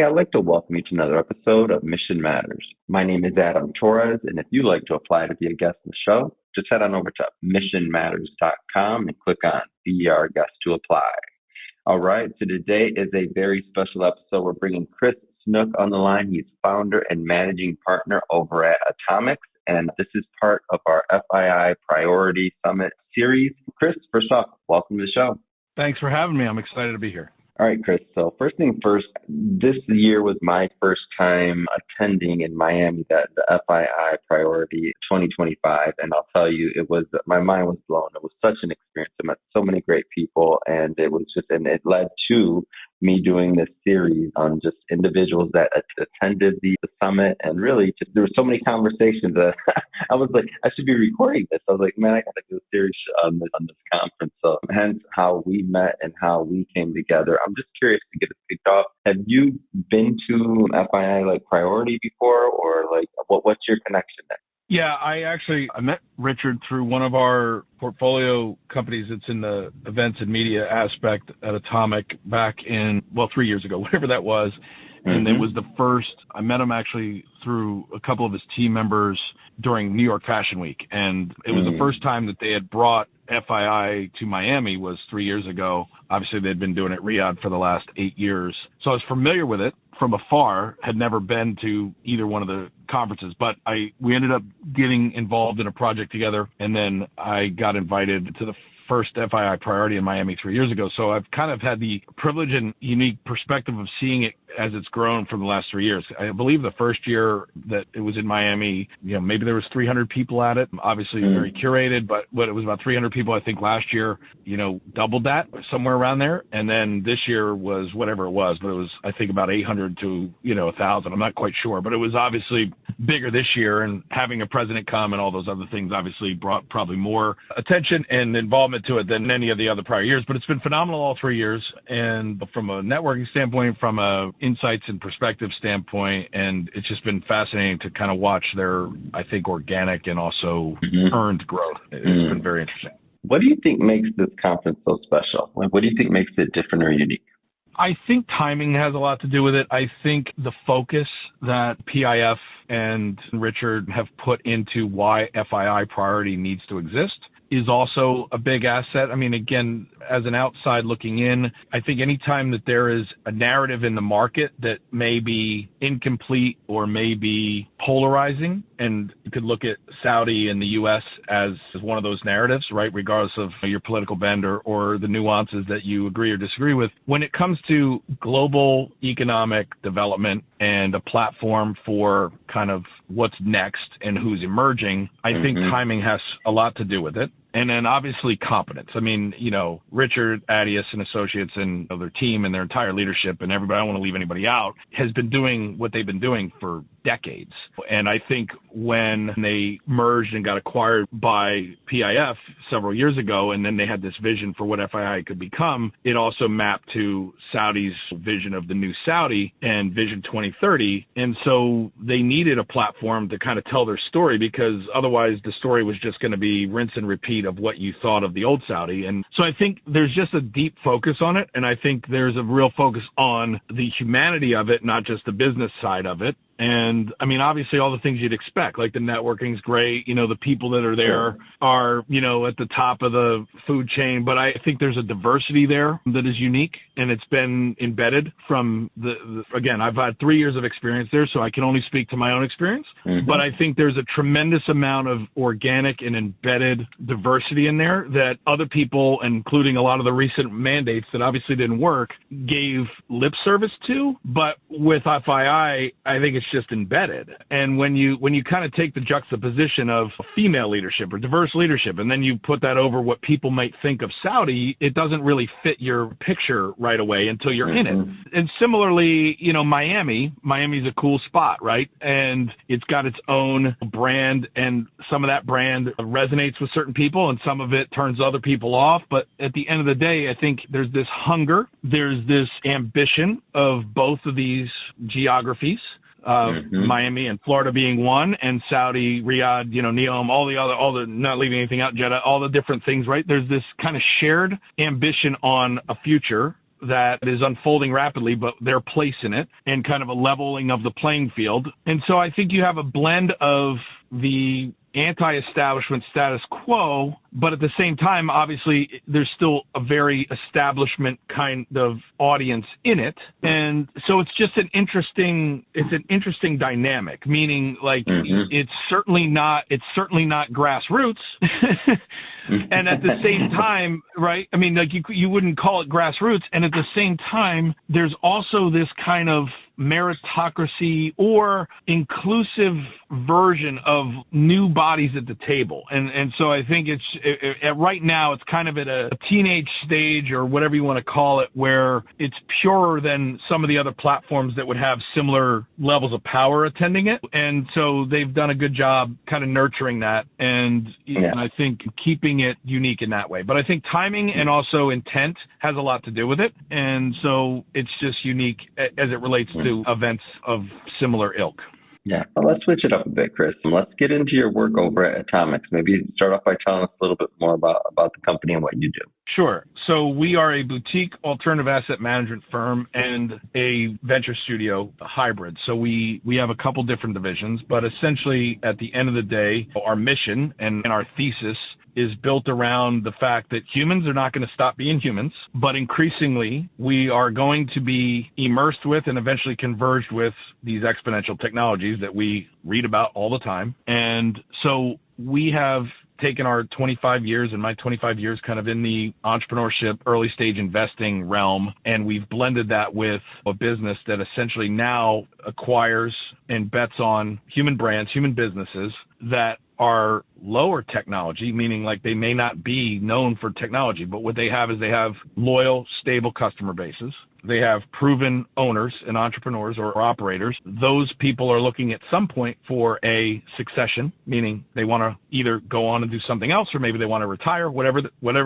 Hey, I'd like to welcome you to another episode of Mission Matters. My name is Adam Torres, and if you'd like to apply to be a guest on the show, just head on over to missionmatters.com and click on Be Our Guest to apply. All right, so today is a very special episode. We're bringing Chris Snook on the line. He's founder and managing partner over at Atomics, and this is part of our FII Priority Summit series. Chris, first off, welcome to the show. Thanks for having me. I'm excited to be here. All right, Chris. So first thing first, this year was my first time attending in Miami the FII Priority 2025. And I'll tell you, my mind was blown. It was such an experience. I met so many great people, and it led to me doing this series on just individuals that attended the summit. And really, there were so many conversations that I was like, I should be recording this. I was like, man, I got to do a series on this conference. So hence how we met and how we came together. I'm just curious to get it kicked off. Have you been to FII Priority before, or what's your connection there? Yeah, I met Richard through one of our portfolio companies that's in the events and media aspect at Atomic back in, 3 years ago, whatever that was. And it was the first, I met him actually through a couple of his team members during New York Fashion Week. And it was the first time that they had brought FII to Miami was 3 years ago. Obviously, they'd been doing it Riyadh for the last 8 years. So I was familiar with it from afar, had never been to either one of the conferences, but we ended up getting involved in a project together. And then I got invited to the first FII Priority in Miami 3 years ago. So I've kind of had the privilege and unique perspective of seeing it as it's grown from the last 3 years. I believe the first year that it was in Miami, maybe there was 300 people at it, obviously very curated, but it was about 300 people. I think last year, doubled that, somewhere around there. And then this year was whatever it was, but it was, I think, about 800 to, 1,000. I'm not quite sure, but it was obviously bigger this year, and having a president come and all those other things obviously brought probably more attention and involvement to it than any of the other prior years. But it's been phenomenal all 3 years. And from a networking standpoint, from a insights and perspective standpoint, and it's just been fascinating to kind of watch their, I think, organic and also earned growth. It's been very interesting. What do you think makes this conference so special? What do you think makes it different or unique? I think timing has a lot to do with it. I think the focus that PIF and Richard have put into why FII Priority needs to exist is also a big asset. I mean, again, as an outside looking in, I think anytime that there is a narrative in the market that may be incomplete or may be polarizing, and you could look at Saudi and the U.S. as one of those narratives, right, regardless of your political bend or the nuances that you agree or disagree with. When it comes to global economic development and a platform for kind of what's next and who's emerging, I think timing has a lot to do with it. And then obviously competence. I mean, Richard, Adius and Associates and their team and their entire leadership and everybody, I don't want to leave anybody out, has been doing what they've been doing for decades. And I think when they merged and got acquired by PIF several years ago, and then they had this vision for what FII could become, it also mapped to Saudi's vision of the new Saudi and Vision 2030. And so they needed a platform to kind of tell their story, because otherwise the story was just going to be rinse and repeat of what you thought of the old Saudi. And so I think there's just a deep focus on it. And I think there's a real focus on the humanity of it, not just the business side of it. And I mean, obviously all the things you'd expect, like the networking's great. The people that are there are, at the top of the food chain. But I think there's a diversity there that is unique, and it's been embedded from again, I've had 3 years of experience there, so I can only speak to my own experience. But I think there's a tremendous amount of organic and embedded diversity in there that other people, including a lot of the recent mandates that obviously didn't work, gave lip service to. But with FII, I think it's just embedded. And when you kind of take the juxtaposition of female leadership or diverse leadership, and then you put that over what people might think of Saudi, it doesn't really fit your picture right away until you're in it. And similarly, Miami's a cool spot, right? And it's got its own brand, and some of that brand resonates with certain people and some of it turns other people off. But at the end of the day, I think there's this hunger, there's this ambition of both of these geographies. Miami and Florida being one, and Saudi, Riyadh, Neom, all the, not leaving anything out, Jeddah, all the different things, right? There's this kind of shared ambition on a future that is unfolding rapidly, but their place in it and kind of a leveling of the playing field. And so I think you have a blend of the anti-establishment status quo, but at the same time, obviously, there's still a very establishment kind of audience in it. And so it's just an interesting dynamic, meaning like it's certainly not grassroots. And at the same time, right? I mean, like you wouldn't call it grassroots. And at the same time, there's also this kind of meritocracy or inclusive version of new bodies at the table. And so I think right now it's kind of at a teenage stage or whatever you want to call it, where it's purer than some of the other platforms that would have similar levels of power attending it. And so they've done a good job kind of nurturing that and I think keeping it unique in that way. But I think timing and also intent has a lot to do with it. And so it's just unique as it relates to events of similar ilk. Yeah. Well, let's switch it up a bit, Chris. Let's get into your work over at Atomics. Maybe start off by telling us a little bit more about the company and what you do. Sure. So we are a boutique alternative asset management firm and a venture studio hybrid. So we have a couple different divisions, but essentially at the end of the day, our mission and our thesis is built around the fact that humans are not going to stop being humans, but increasingly we are going to be immersed with and eventually converged with these exponential technologies that we read about all the time. And so we have taken our 25 years and my 25 years kind of in the entrepreneurship, early stage investing realm, and we've blended that with a business that essentially now acquires and bets on human brands, human businesses that are lower technology, meaning like they may not be known for technology, but what they have is they have loyal, stable customer bases. They have proven owners and entrepreneurs or operators. Those people are looking at some point for a succession, meaning they want to either go on and do something else, or maybe they want to retire, whatever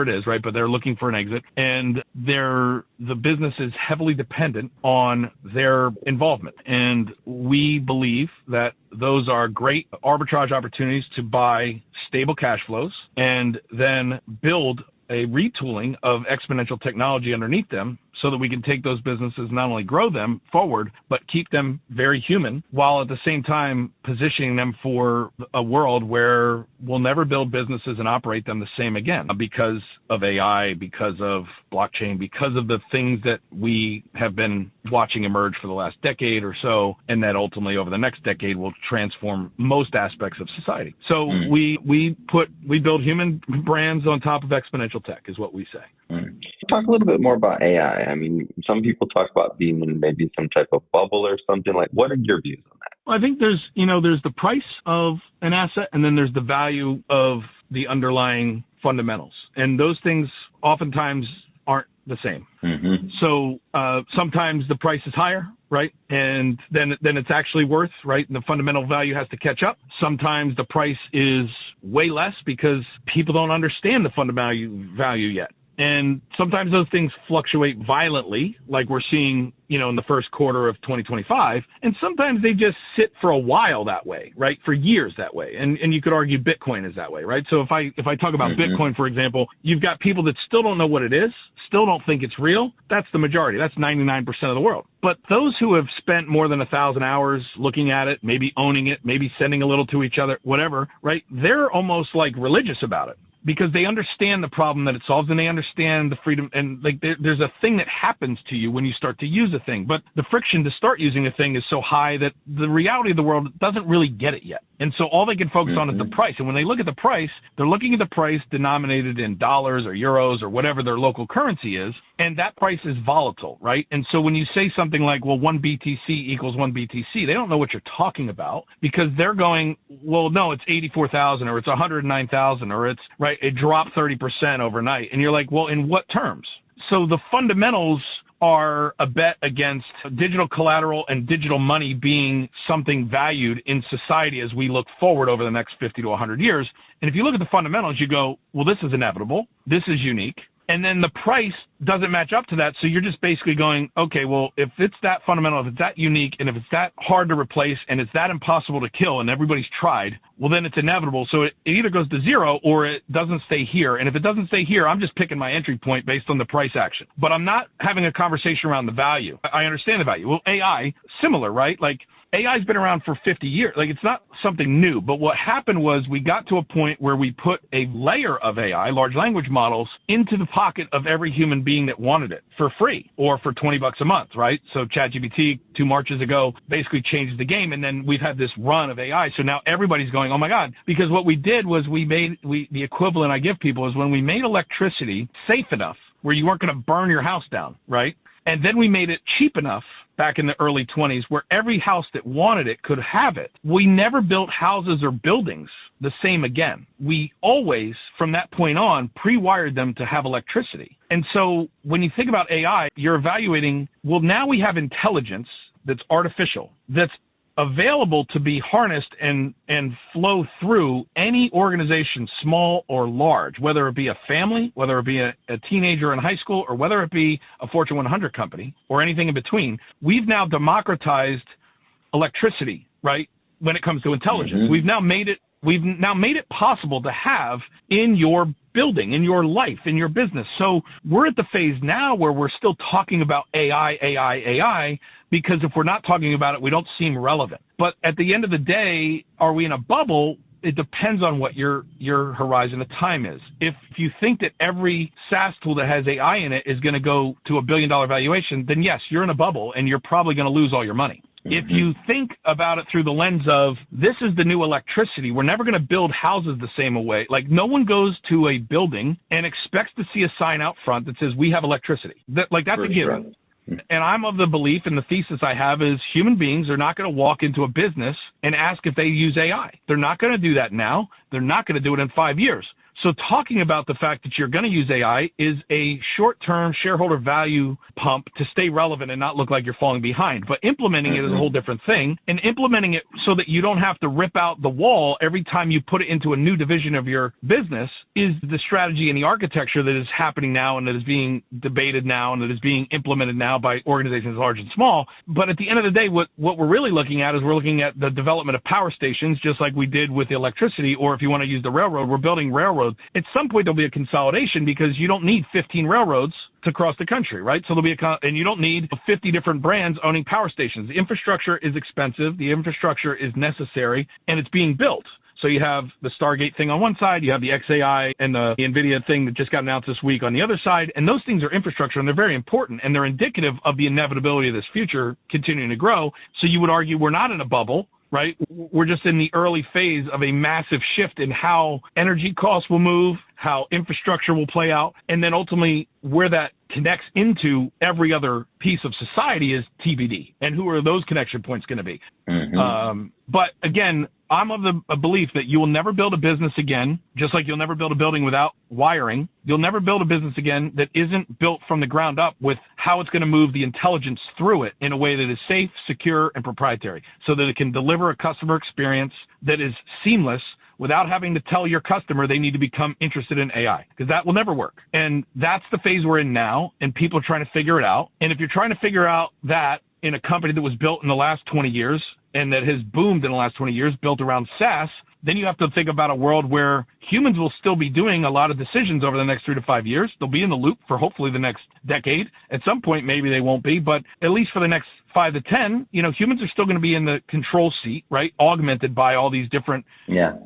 it is, right? But they're looking for an exit, and the business is heavily dependent on their involvement. And we believe that those are great arbitrage opportunities to buy stable cash flows and then build a retooling of exponential technology underneath them so that we can take those businesses, not only grow them forward, but keep them very human, while at the same time positioning them for a world where we'll never build businesses and operate them the same again because of AI, because of blockchain, because of the things that we have been watching emerge for the last decade or so, and that ultimately over the next decade will transform most aspects of society. So we build human brands on top of exponential tech is what we say. Talk a little bit more about AI. I mean, some people talk about being in maybe some type of bubble or something. Like, what are your views on that? Well, I think there's the price of an asset, and then there's the value of the underlying fundamentals. And those things oftentimes aren't the same. So sometimes the price is higher, right? And then it's actually worth, right? And the fundamental value has to catch up. Sometimes the price is way less because people don't understand the fundamental value yet. And sometimes those things fluctuate violently, like we're seeing, in the first quarter of 2025. And sometimes they just sit for a while that way, right? For years that way. And you could argue Bitcoin is that way, right? So if I talk about Bitcoin, for example, you've got people that still don't know what it is, still don't think it's real. That's the majority. That's 99% of the world. But those who have spent more than 1,000 hours looking at it, maybe owning it, maybe sending a little to each other, whatever, right? They're almost like religious about it, because they understand the problem that it solves and they understand the freedom. And like there's a thing that happens to you when you start to use a thing, but the friction to start using a thing is so high that the reality of the world doesn't really get it yet. And so all they can focus on is the price. And when they look at the price, they're looking at the price denominated in dollars or euros or whatever their local currency is. And that price is volatile, right? And so when you say something like, well, 1 BTC equals 1 BTC, they don't know what you're talking about, because they're going, well, no, it's 84,000 or it's 109,000 or it's, right, it dropped 30% overnight. And you're like, well, in what terms? So the fundamentals are a bet against digital collateral and digital money being something valued in society as we look forward over the next 50 to 100 years. And if you look at the fundamentals, you go, well, this is inevitable. This is unique. And then the price doesn't match up to that. So you're just basically going, okay, well, if it's that fundamental, if it's that unique, and if it's that hard to replace, and it's that impossible to kill, and everybody's tried, well, then it's inevitable. So it either goes to zero or it doesn't stay here. And if it doesn't stay here, I'm just picking my entry point based on the price action. But I'm not having a conversation around the value. I understand the value. Well, AI, similar, right? Like, AI's been around for 50 years. Like, it's not something new. But what happened was we got to a point where we put a layer of AI, large language models, into the pocket of every human being that wanted it for free or for $20 a month, right? So ChatGPT 2 Marches ago basically changed the game. And then we've had this run of AI. So now everybody's going, oh my God, because what we did was the equivalent I give people is when we made electricity safe enough where you weren't going to burn your house down, right? And then we made it cheap enough back in the early 20s where every house that wanted it could have it. We never built houses or buildings the same again. We always, from that point on, pre-wired them to have electricity. And so when you think about AI, you're evaluating, well, now we have intelligence that's artificial, that's available to be harnessed and flow through any organization, small or large, whether it be a family, whether it be a teenager in high school, or whether it be a Fortune 100 company or anything in between. We've now democratized electricity, right? When it comes to intelligence, we've now made it possible to have in your building, in your life, in your business. So we're at the phase now where we're still talking about AI, because if we're not talking about it, we don't seem relevant. But at the end of the day, are we in a bubble? It depends on what your horizon of time is. If you think that every SaaS tool that has AI in it is going to go to $1 billion valuation, then yes, you're in a bubble and you're probably going to lose all your money. If you think about it through the lens of this is the new electricity, we're never going to build houses the same way. Like, no one goes to a building and expects to see a sign out front that says we have electricity. That's a given. And I'm of the belief, and the thesis I have is human beings are not going to walk into a business and ask if they use AI. They're not going to do that now. They're not going to do it in 5 years. So talking about the fact that you're going to use AI is a short-term shareholder value pump to stay relevant and not look like you're falling behind. But implementing it is a whole different thing. And implementing it so that you don't have to rip out the wall every time you put it into a new division of your business is the strategy and the architecture that is happening now and that is being debated now and that is being implemented now by organizations large and small. But at the end of the day, what we're really looking at is we're looking at the development of power stations, just like we did with the electricity, or if you want to use the railroad, we're building railroads. At some point, there'll be a consolidation because you don't need 15 railroads to cross the country, right? So there'll be and you don't need 50 different brands owning power stations. The infrastructure is expensive. The infrastructure is necessary, and it's being built. So you have the Stargate thing on one side, you have the XAI and the NVIDIA thing that just got announced this week on the other side, and those things are infrastructure, and they're very important, and they're indicative of the inevitability of this future continuing to grow. So you would argue we're not in a bubble, right? We're just in the early phase of a massive shift in how energy costs will move, how infrastructure will play out, and then ultimately where that connects into every other piece of society is TBD. And who are those connection points going to be? But again, I'm of the belief that you will never build a business again, just like you'll never build a building without wiring. You'll never build a business again that isn't built from the ground up with how it's going to move the intelligence through it in a way that is safe, secure, and proprietary so that it can deliver a customer experience that is seamless without having to tell your customer they need to become interested in AI, because that will never work. And that's the phase we're in now, and people are trying to figure it out. And if you're trying to figure out that in a company that was built in the last 20 years and that has boomed in the last 20 years, built around SaaS, then you have to think about a world where humans will still be doing a lot of decisions over the next 3 to 5 years. They'll be in the loop for hopefully the next decade. At some point, maybe they won't be, but at least for the next 5 to 10, humans are still going to be in the control seat, right? Augmented by all these different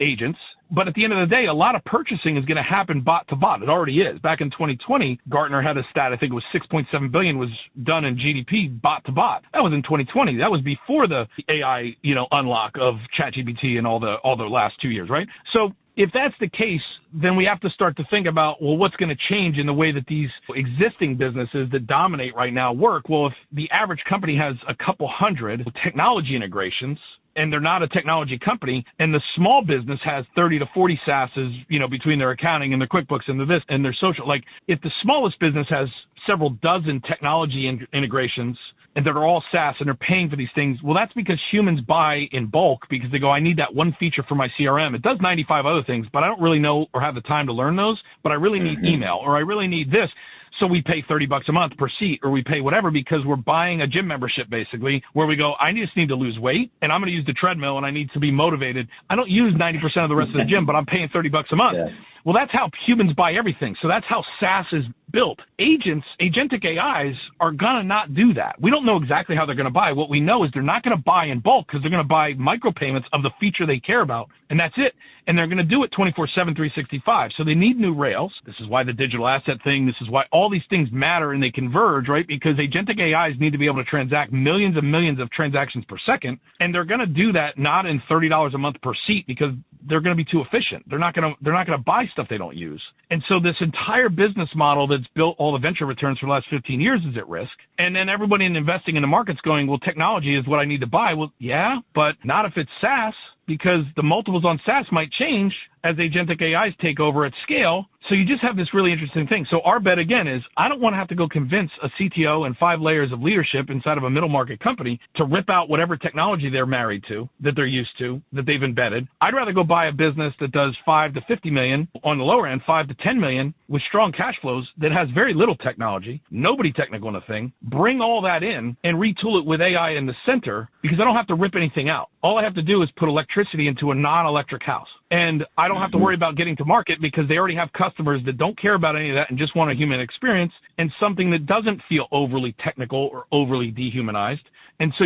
agents. But at the end of the day, a lot of purchasing is going to happen bot to bot. It already is. Back in 2020, Gartner had a stat, I think it was 6.7 billion was done in GDP bot to bot. That was in 2020. That was before the AI, unlock of ChatGPT and all the last 2 years, right? So if that's the case, then we have to start to think about, well, what's going to change in the way that these existing businesses that dominate right now work? Well, if the average company has a couple hundred technology integrations, and they're not a technology company, and the small business has 30 to 40 SaaSes, between their accounting and their QuickBooks and their social, like if the smallest business has several dozen technology integrations and that are all SaaS and they're paying for these things, well, that's because humans buy in bulk because they go, I need that one feature for my CRM. It does 95 other things, but I don't really know or have the time to learn those, but I really need email or I really need this. So we pay $30 a month per seat, or we pay whatever, because we're buying a gym membership basically, where we go, I just need to lose weight and I'm going to use the treadmill and I need to be motivated. I don't use 90% of the rest of the gym, but I'm paying $30 a month. Yeah. Well, that's how humans buy everything. So that's how SaaS is built. Agentic AIs are going to not do that. We don't know exactly how they're going to buy. What we know is they're not going to buy in bulk, because they're going to buy micropayments of the feature they care about, and that's it. And they're going to do it 24/7, 365. So they need new rails. This is why the digital asset thing, this is why all these things matter and they converge, right? Because agentic AIs need to be able to transact millions and millions of transactions per second. And they're going to do that not in $30 a month per seat, because they're going to be too efficient. They're not going to buy stuff they don't use. And so this entire business model that's built all the venture returns for the last 15 years is at risk. And then everybody investing in the market's going, well, technology is what I need to buy. Well, yeah, but not if it's SaaS, because the multiples on SaaS might change as agentic AIs take over at scale. So you just have this really interesting thing. So our bet, again, is I don't want to have to go convince a CTO and 5 layers of leadership inside of a middle market company to rip out whatever technology they're married to, that they're used to, that they've embedded. I'd rather go buy a business that does 5 to 50 million on the lower end, 5 to 10 million with strong cash flows, that has very little technology, nobody technical in the thing, bring all that in and retool it with AI in the center, because I don't have to rip anything out. All I have to do is put electricity into a non-electric house. And I don't have to worry about getting to market, because they already have customers that don't care about any of that and just want a human experience and something that doesn't feel overly technical or overly dehumanized. And so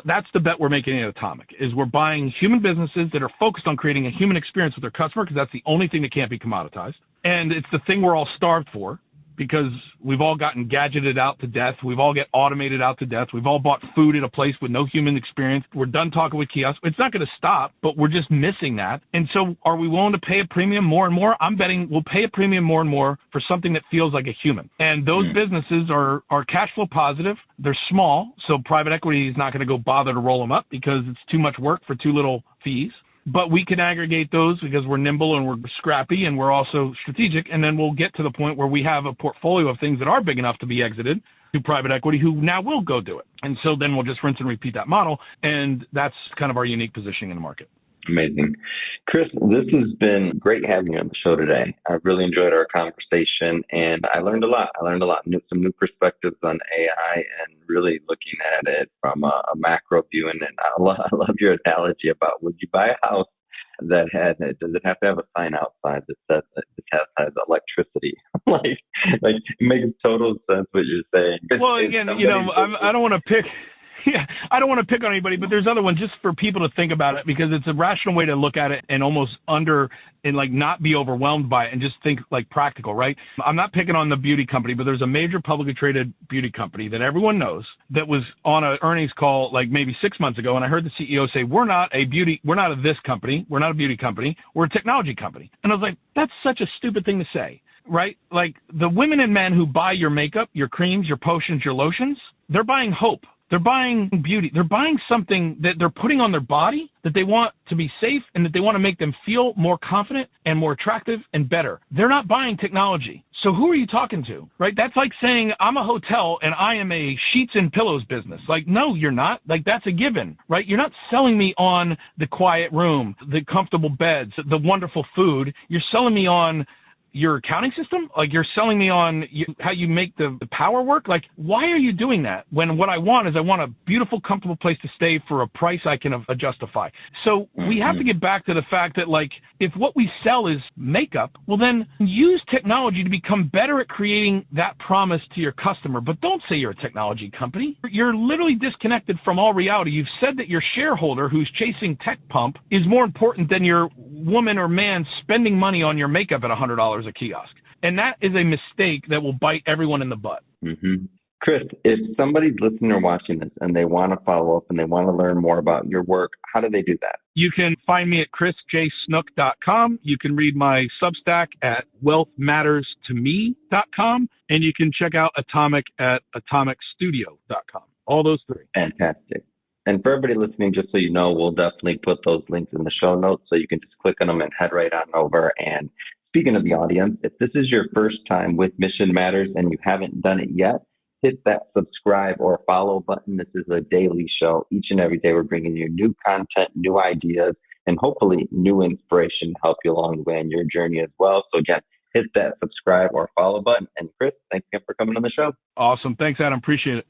that's the bet we're making at Atomic, is we're buying human businesses that are focused on creating a human experience with their customer, because that's the only thing that can't be commoditized. And it's the thing we're all starved for, because we've all gotten gadgeted out to death. We've all get automated out to death. We've all bought food at a place with no human experience. We're done talking with kiosks. It's not going to stop, but we're just missing that. And so are we willing to pay a premium more and more? I'm betting we'll pay a premium more and more for something that feels like a human. And those businesses are cash flow positive. They're small, so private equity is not going to go bother to roll them up, because it's too much work for too little fees. But we can aggregate those because we're nimble and we're scrappy and we're also strategic. And then we'll get to the point where we have a portfolio of things that are big enough to be exited to private equity, who now will go do it. And so then we'll just rinse and repeat that model. And that's kind of our unique positioning in the market. Amazing. Chris, this has been great having you on the show today. I really enjoyed our conversation, and I learned a lot. Some new perspectives on AI, and really looking at it from a macro view. And I love your analogy about, would you buy a house that does it have to have a sign outside that says that this has electricity? like it makes total sense what you're saying. Well, again, I don't want to pick. Yeah, I don't want to pick on anybody, but there's other ones just for people to think about it, because it's a rational way to look at it and almost not be overwhelmed by it and just think like practical, right? I'm not picking on the beauty company, but there's a major publicly traded beauty company that everyone knows that was on an earnings call like maybe 6 months ago. And I heard the CEO say, we're not a beauty company. We're not a beauty company. We're a technology company. And I was like, that's such a stupid thing to say, right? Like, the women and men who buy your makeup, your creams, your potions, your lotions, they're buying hope. They're buying beauty. They're buying something that they're putting on their body that they want to be safe and that they want to make them feel more confident and more attractive and better. They're not buying technology. So who are you talking to, right? That's like saying I'm a hotel and I am a sheets and pillows business. Like, no, you're not. Like, that's a given, right? You're not selling me on the quiet room, the comfortable beds, the wonderful food. You're selling me on your accounting system. Like, you're selling me on how you make the power work. Like, why are you doing that when what I want is I want a beautiful, comfortable place to stay for a price I can justify? So we have to get back to the fact that, like, if what we sell is makeup, well, then use technology to become better at creating that promise to your customer. But don't say you're a technology company. You're literally disconnected from all reality. You've said that your shareholder who's chasing tech pump is more important than your woman or man spending money on your makeup at $100 a kiosk. And that is a mistake that will bite everyone in the butt. Mm-hmm. Chris, if somebody's listening or watching this and they want to follow up and they want to learn more about your work, how do they do that? You can find me at chrisjsnook.com. You can read my Substack at wealthmatterstome.com. And you can check out Atomic at atomicstudio.com. All those three. Fantastic. And for everybody listening, just so you know, we'll definitely put those links in the show notes so you can just click on them and head right on over. And speaking of the audience, if this is your first time with Mission Matters and you haven't done it yet, hit that subscribe or follow button. This is a daily show. Each and every day we're bringing you new content, new ideas, and hopefully new inspiration to help you along the way in your journey as well. So again, hit that subscribe or follow button. And Chris, thanks again for coming on the show. Awesome. Thanks, Adam. Appreciate it.